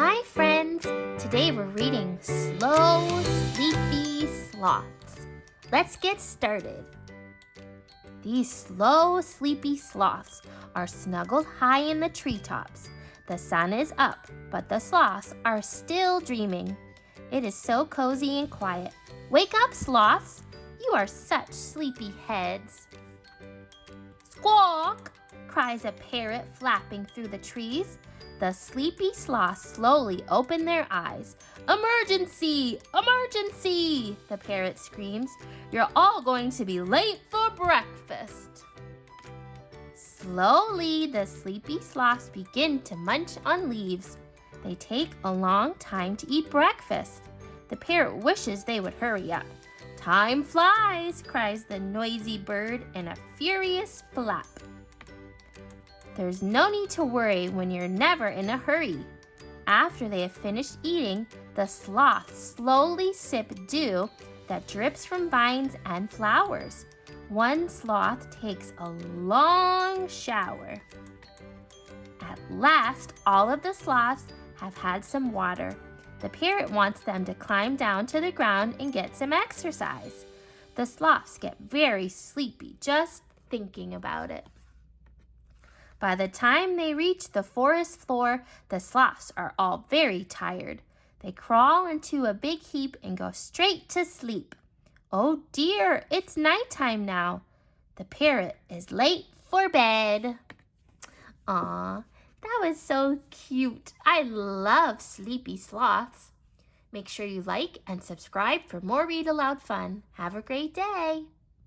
Hi friends! Today we're reading Slow, Sleepy Sloths. Let's get started. These slow, sleepy sloths are snuggled high in the treetops. The sun is up, but the sloths are still dreaming. It is so cozy and quiet. Wake up, sloths! You are such sleepy heads. Squawk! Cries a parrot flapping through the trees. The sleepy sloths slowly open their eyes. Emergency! Emergency! The parrot screams. You're all going to be late for breakfast. Slowly, the sleepy sloths begin to munch on leaves. They take a long time to eat breakfast. The parrot wishes they would hurry up. Time flies, cries the noisy bird in a furious flap. There's no need to worry when you're never in a hurry. After they have finished eating, the sloths slowly sip dew that drips from vines and flowers. One sloth takes a long shower. At last, all of the sloths have had some water. The parrot wants them to climb down to the ground and get some exercise. The sloths get very sleepy just thinking about it. By the time they reach the forest floor, the sloths are all very tired. They crawl into a big heap and go straight to sleep. Oh dear, it's nighttime now. The parrot is late for bed. Aw, that was so cute. I love Sleepy Sloths. Make sure you like and subscribe for more read aloud fun. Have a great day.